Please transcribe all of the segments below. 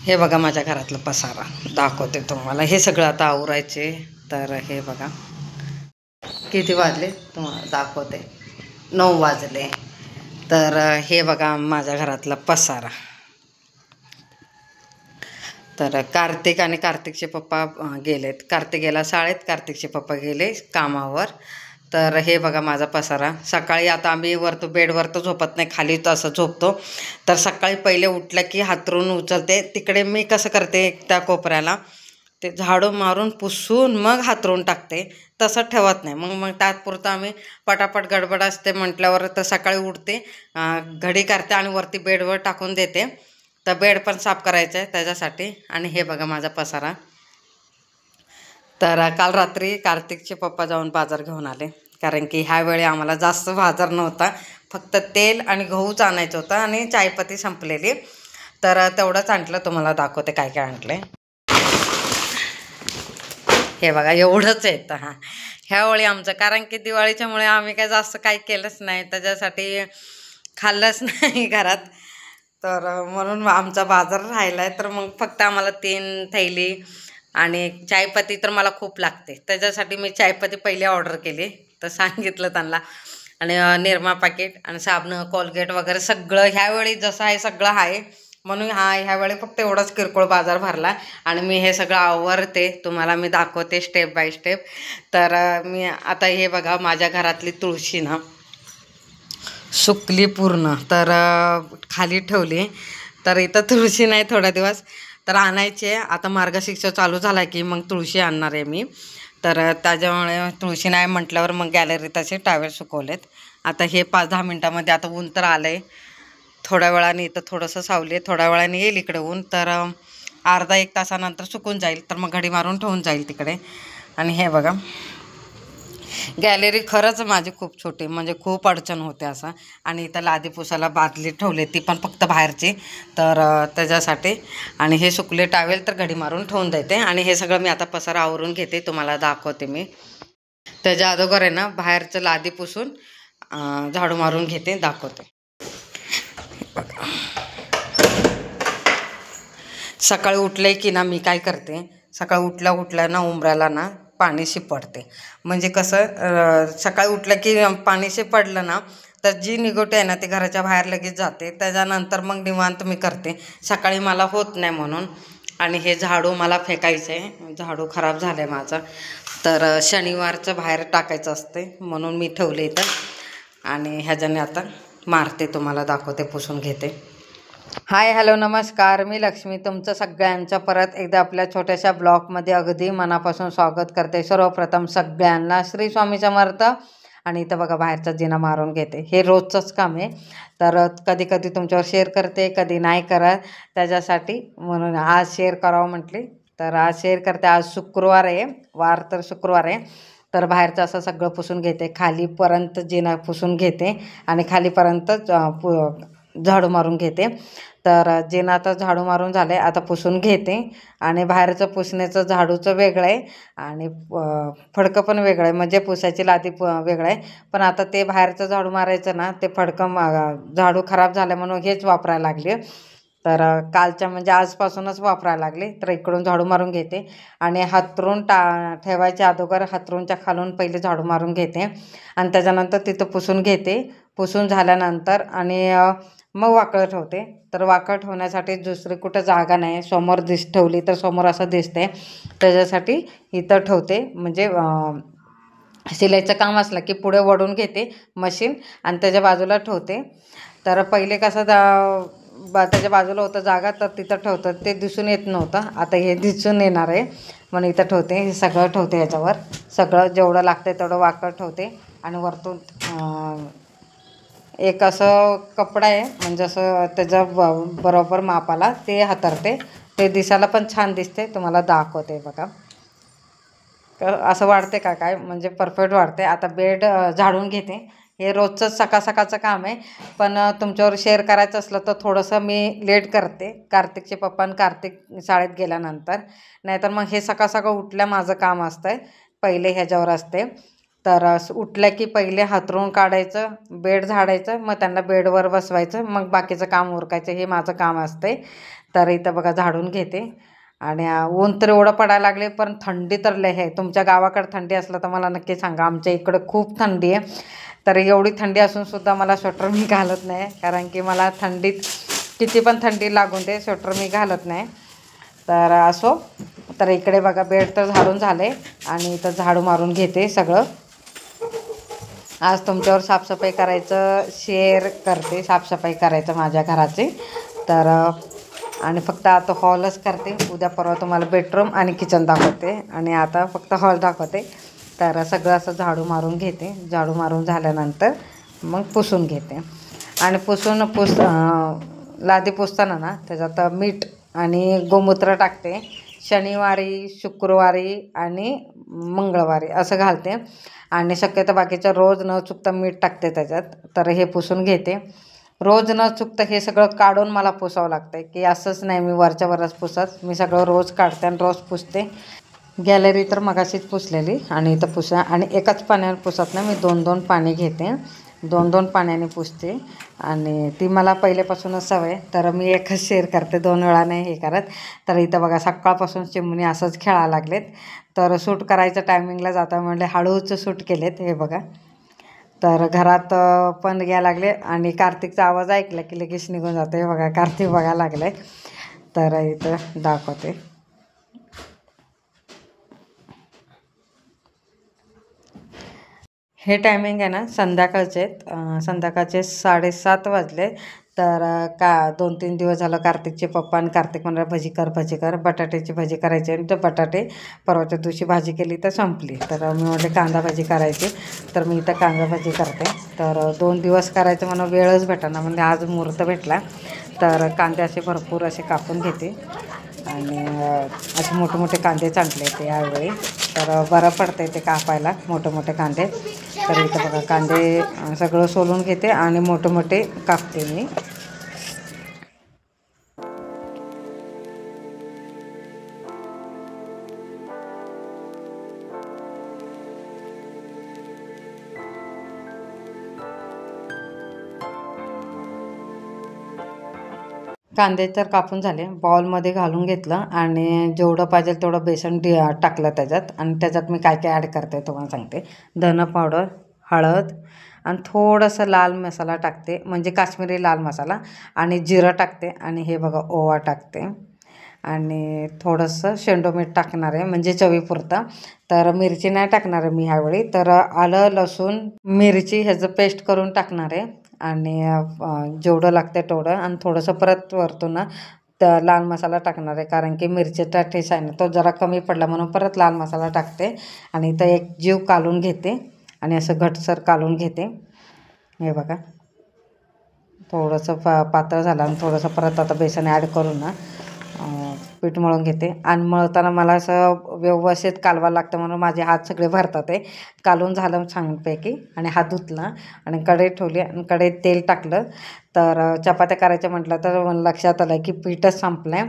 हे बघा माझ्या घरातलं पसारा दाखवते तुम्हाला. हे सगळं आता आवरायचे. तर हे बघा किती वाजले तुम्हाला दाखवते. 9 वाजले. तर हे बघा माझ्या घरातला पसारा. तर कार्तिक आणि कार्तिकचे पप्पा गेलेत. कार्तिक गेला शाळेत, कार्तिकचे पप्पा गेले कामावर. तर हे बघा माझा पसारा. सकाळी आता आम्ही बेडवर तर झोपत नाही, खाली तसं झोपतो. तर सकाळी पहिले उठलं की हातरून उचलते. तिकडे मी कसं करते, त्या कोपऱ्याला ते झाडू मारून पुसून मग हातरून टाकते. तसं ठेवत नाही. मग तात्पुरतं आम्ही पटापट गडबड असते म्हटल्यावर तर सकाळी उठते, घडी करते आणि वरती बेडवर टाकून देते. तर बेड पण साफ करायचं आहे त्याच्यासाठी. आणि हे बघा माझा पसारा. तर काल रात्री कार्तिकचे पप्पा जाऊन बाजार घेऊन आले, कारण की ह्यावेळी आम्हाला जास्त बाजार नव्हता. फक्त तेल आणि गहूच आणायचं होतं आणि चायपत्ती संपलेली. तर तेवढंच आणलं. तुम्हाला दाखवते काय काय आणलं. हे बघा एवढंच येतं. ह्यावेळी आमचं, कारण की दिवाळीच्यामुळे आम्ही काय जास्त काही केलंच नाही, त्याच्यासाठी खाल्लंच नाही घरात. तर म्हणून आमचा बाजार राहिला आहे. तर मग फक्त आम्हाला 3 थैली आणि चायपत्ती तर मला खूप लागते, त्याच्यासाठी मी चायपत्ती पहिले ऑर्डर केली. तर सांगितलं त्यांना. आणि निरमा पॅकेट आणि साबण, कोलगेट वगैरे सगळं ह्यावेळी जसं आहे सगळं आहे. म्हणून ह्यावेळी फक्त एवढाच किरकोळ बाजार भरला. आणि मी हे सगळं आवरते, तुम्हाला मी दाखवते स्टेप बाय स्टेप. तर मी आता हे बघा माझ्या घरातली तुळशी ना सुकली पूर्ण. तर खाली ठेवली. तर इथं तुळशी नाही थोडा दिवस. तर आणायचे. आता मार्गशीर्ष चालू झाला की मग तुळशी आणणार आहे मी. तर त्याच्यामुळे तुळशी नाही म्हटल्यावर मग गॅलरीत असे टावेल सुकवलेत. आता हे 5-10 मिनटामध्ये, आता ऊन तर आलं आहे. थोड्या वेळाने इथं थोडंसं सावली आहे, थोड्या वेळाने येईल इकडे ऊन. तर अर्धा-1 तासानंतर सुकून जाईल. तर मग घडी मारून ठेवून जाईल तिकडे. आणि हे बघा गॅलरी खरंच माझी खूप छोटी, म्हणजे खूप अडचण होते असं. आणि इथं लादी पुसायला बादली ठेवली, ती पण फक्त बाहेरची. तर त्याच्यासाठी. आणि हे सुकले टावेल तर घडी मारून ठेवून देते. आणि हे सगळं मी आता पसारा आवरून घेते, तुम्हाला दाखवते मी. त्याच्या अगोदर आहे ना बाहेरचं लादी पुसून झाडू मारून घेते, दाखवते. सकाळी उठले की ना मी काय करते, सकाळी उठल्या ना उंबऱ्याला ना पाणी शिपडते. म्हणजे कसं, सकाळी उठलं की पाणी शिपडलं ना तर जी निगोटी आहे ना ती घराच्या बाहेर लगेच जाते. त्याच्यानंतर मग निवांत मी करते. सकाळी मला होत नाही म्हणून. आणि हे झाडू मला फेकायचं आहे, झाडू खराब झालं आहे माझं. तर शनिवारचं बाहेर टाकायचं असते म्हणून मी ठेवले इथं. आणि ह्याच्याने आता मारते, तुम्हाला दाखवते, पुसून घेते. हाय, हॅलो, नमस्कार. मी लक्ष्मी तुमचं सगळ्यांचं परत एकदा आपल्या छोट्याशा ब्लॉगमध्ये अगदी मनापासून स्वागत करते. सर्वप्रथम सगळ्यांना श्री स्वामी समर्थ. आणि इथं बघा बाहेरचा जिना मारून घेते. हे रोजचंच काम आहे. तर कधी कधी तुमच्यावर शेअर करते, कधी नाही करत. त्याच्यासाठी म्हणून आज शेअर करावं म्हटली. तर आज शेअर करते. आज शुक्रवार आहे, वार तर शुक्रवार आहे. तर बाहेरचं असं सगळं पुसून घेते. खालीपर्यंत जिना पुसून घेते आणि खालीपर्यंत झाडू मारून घेते. तर जिना आता झाडू मारून झालं आहे, आता पुसून घेते. आणि बाहेरचं पुसण्याचं झाडूचं वेगळं आहे आणि फडकं पण वेगळं आहे, म्हणजे पुसायची लादी वेगळं आहे. पण आता ते बाहेरचं झाडू मारायचं ना, ते फडकं झाडू खराब झालं म्हणून हेच वापरायला लागले. तर कालच्या म्हणजे आजपासूनच वापरायला लागले. तर इकडून झाडू मारून घेते. आणि हातरून ठेवायच्या अगोदर हातरूनच्या खालून पहिले झाडू मारून घेते. आणि त्याच्यानंतर तिथं पुसून घेते. पुसून झाल्यानंतर आणि मग वाकळं ठेवते. तर वाकळं ठेवण्यासाठी दुसरी कुठं जागा नाही, समोर ठेवली तर समोर असं दिसते, त्याच्यासाठी इथं ठेवते. म्हणजे शिलाईचं काम असलं की पुढे वळून घेते मशीन आणि त्याच्या बाजूला ठेवते. तर पहिले कसं त्याच्या बाजूला होतं जागा, तर तिथं ठेवतं, ते दिसून येत नव्हतं. आता हे दिसून येणार आहे म्हणून इथं ठेवते. हे सगळं ठेवते याच्यावर, सगळं जेवढं लागतं तेवढं वाकळं ठेवते. आणि वरतून एक असं कपडा आहे, म्हणजे असं त्याच्या बरोबर मापाला ते हातरते. ते दिसायला पण छान दिसते, तुम्हाला दाखवते बघा. असं वाटते का काय, म्हणजे परफेक्ट वाटते. आता बेड झाडून घेते. हे रोजचंच सकाळचं काम आहे. पण तुमच्यावर शेअर करायचं असलं तर थोडंसं मी लेट करते, कार्तिकचे पप्पा आणि कार्तिक शाळेत गेल्यानंतर. नाहीतर मग हे सकाळ उठल्या माझं काम असतं आहे, पहिले ह्याच्यावर असते. तर उठल्या की पहिले हातरून काढायचं, बेड झाडायचं, मग त्यांना बेडवर बसवायचं, मग बाकीचं काम उरकायचं. हे माझं काम असते. तर इथं बघा झाडून घेते. आणि ऊन तर एवढं पडायला लागले, पण थंडी तर लय आहे. तुमच्या गावाकडे थंडी असलं तर मला नक्की सांगा. आमच्या इकडं खूप थंडी आहे. तर एवढी थंडी असूनसुद्धा मला स्वेटर मी घालत नाही, कारण की मला थंडीत किती पण थंडी लागून दे स्वेटर मी घालत नाही. तर असो. तर इकडे बघा बेड तर झाडून झाले आणि इथं झाडू मारून घेते सगळं. आज तुमच्यावर साफसफाई करायचं शेअर करते, साफसफाई करायचं माझ्या घराची. तर आणि फक्त आता हॉलच करते. उद्या परवा तुम्हाला बेडरूम आणि किचन दाखवते, आणि आता फक्त हॉल दाखवते. तर सगळं असं झाडू मारून घेते. झाडू मारून झाल्यानंतर मग पुसून घेते. आणि लादी पुसताना ना त्याच्यात मीठ आणि गोमूत्र टाकते. शनिवारी, शुक्रवारी आणि मंगळवारी असं घालते. आणि शक्यतो बाकीचं रोज न चुकता मीठ टाकते त्याच्यात. तर हे पुसून घेते. रोज न चुकता हे सगळं काढून मला पुसावं लागतं, की असंच नाही मी वरच्या वरच पुसत. मी सगळं रोज काढते आणि रोज पुसते. गॅलरी तर मगाशीच पुसलेली, आणि इथं पुसा. आणि एकाच पाण्यावर पुसत नाही, मी 2-2 पाणी घेते. 2-2 पाण्याने पुसते. आणि ती मला पहिल्यापासूनच सवय. तर मी एकच शेअर करते, 2 वेळा नाही हे करत. तर इथं बघा सकाळपासून चिमणी असंच खेळायला लागलेत. तर शूट करायचं टायमिंगला जाता म्हणले हळूच शूट केलेत. हे बघा. तर घरात पण घ्यायला लागले, आणि कार्तिकचा आवाज ऐकला की लगेच निघून जातो. हे बघा कार्तिक बघायला लागलाय. तर इथं दाखवते. हे टायमिंग आहे ना संध्याकाळचे आहेत. संध्याकाळचे 7:30 वाजले. तर 2-3 दिवस झालं कार्तिकचे पप्पा आणि कार्तिक म्हणाले भजी कर. बटाट्याची भजी करायची. आणि तर बटाटे परवाच्या दिवशी भाजी केली तर संपली. तर मी म्हटले कांदा भाजी करायची. तर मी इथं कांदा भाजी करते. तर 2 दिवस करायचं म्हणून वेळच भेटना, म्हणजे आज मुहूर्त भेटला. तर कांदे असे भरपूर असे कापून घेते. आणि असे मोठे मोठे कांदे चांगले ते यावेळी. तर बरं पडतं ते कापायला मोठे मोठे कांदे. तर इथं बघा कांदे सगळं सोलून घेते आणि मोठे मोठे कापते मी. कांदे तर कापून झाले. बाउलमध्ये घालून घेतलं, आणि जेवढं पाहिजे तेवढं बेसन टाकलं त्याच्यात. आणि त्याच्यात मी काय काय ॲड करते तुम्हाला सांगते. धना पावडर, हळद, आणि थोडंसं लाल मसाला टाकते, म्हणजे काश्मीरी लाल मसाला. आणि जिरं टाकते. आणि हे बघा ओवा टाकते. आणि थोडंसं शेंडो मीठ टाकणार आहे, म्हणजे चवीपुरता. तर मिरची नाही टाकणार आहे मी ह्यावेळी. तर आलं, लसूण, मिरची ह्याचं पेस्ट करून टाकणार आहे. आणि जेवढं लागतं तेवढं. आणि थोडंसं परत वरतून तर लाल मसाला टाकणार आहे, कारण की मिरचीचा टेस्ट आहे ना तो जरा कमी पडला, म्हणून परत लाल मसाला टाकते. आणि इथं एक जीव कालून घेते, आणि असं घटसर कालून घेते. हे बघा थोडंसं पातळ झालं. आणि थोडंसं परत आता बेसन ॲड करून ना पीठ मळून घेते. आणि मळताना मला असं व्यवस्थित कालवायला लागतं, म्हणून माझे हात सगळे भरतात. कालून झालं छानपैकी. आणि हात धुतला आणि कढई ठेवली, आणि कढईत तेल टाकलं. तर चपात्या करायच्या म्हटलं तर लक्षात आलं की पीठच संपलं आहे.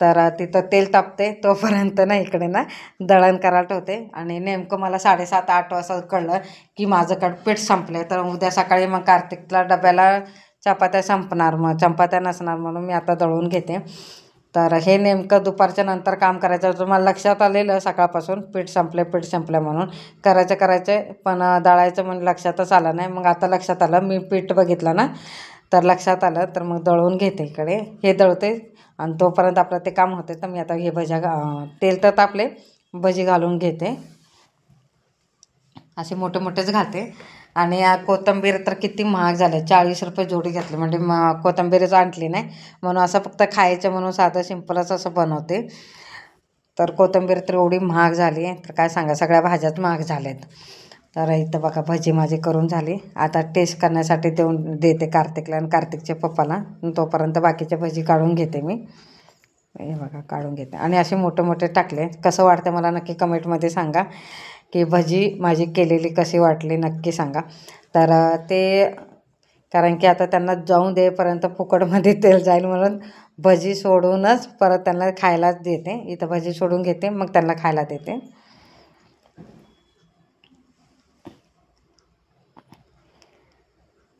तर तिथं तेल तापते तोपर्यंत ना इकडे ना दळण करायला ठेवते. आणि नेमकं मला 7:30-8 वाजता कळलं की माझं पीठ संपलं. तर उद्या सकाळी मग कार्तिकला डब्याला चपात्या संपणार, मग चपात्या नसणार, म्हणून मी आता दळून घेते. तर हे नेमकं दुपारच्या नंतर काम करायचं होतं. मला लक्षात आलेलं सकाळपासून पीठ संपलं म्हणून करायचं, पण दळायचं म्हणून लक्षातच आलं नाही. मग आता लक्षात आलं, मी पीठ बघितलं ना तर लक्षात आलं. तर मग दळून घेते. इकडे हे दळते, आणि तोपर्यंत आपलं ते काम होते. तर मी आता हे तेल तर तापले, भजी घालून घेते. असे मोठे मोठेच घालते. आणि कोथिंबीर तर किती महाग झाले, 40 रुपये जोडी घेतली. म्हणजे कोथिंबीरच आणली नाही, म्हणून असं फक्त खायचं म्हणून साधं सिंपलच असं बनवते. तर कोथिंबीर तर एवढी महाग झाली, तर काय सांगा, सगळ्या भाज्याच महाग झाल्यात. तर इथं बघा भजी माझी करून झाली. आता टेस्ट करण्यासाठी देते कार्तिकला आणि कार्तिकच्या पप्पाला. तोपर्यंत बाकीच्या भजी काढून घेते मी. हे बघा काढून घेते. आणि असे मोठे मोठे टाकले. कसं वाटतं मला नक्की कमेंटमध्ये सांगा, की भजी माझी केलेली कशी वाटली नक्की सांगा. तर ते कारण की आता त्यांना जाऊन देईपर्यंत फुकटमध्ये तेल जाईल, म्हणून भजी सोडूनच परत त्यांना खायलाच देते. इथं भजी सोडून घेते, मग त्यांना खायला देते.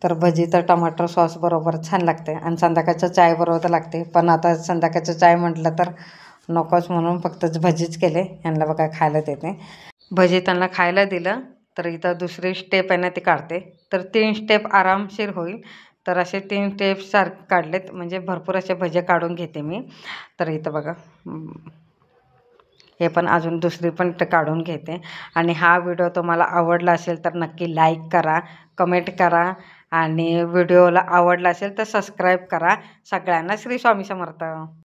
तर भजी तर टमाटर सॉस बरोबर छान लागते आणि संध्याकाळच्या चाय बरोबर तर लागते. पण आता संध्याकाळचं चाय म्हटलं तर नकोच म्हणून फक्त भजीच केले. यांना बघा खायला देते. भजी त्यांना खायला दिलं तर इथं दुसरी स्टेप आहे ना ती काढते. तर 3 स्टेप आरामशीर होईल. तर असे 3 स्टेप काढलेत म्हणजे भरपूर असे भजे काढून घेते मी. तर इथं बघा हे पण अजून दुसरी पण काढून घेते. आणि हा व्हिडिओ तुम्हाला आवडला असेल तर नक्की लाईक करा, कमेंट करा आणि व्हिडिओला आवडला असेल तर सबस्क्राईब करा. सगळ्यांना श्री स्वामी समर्थ.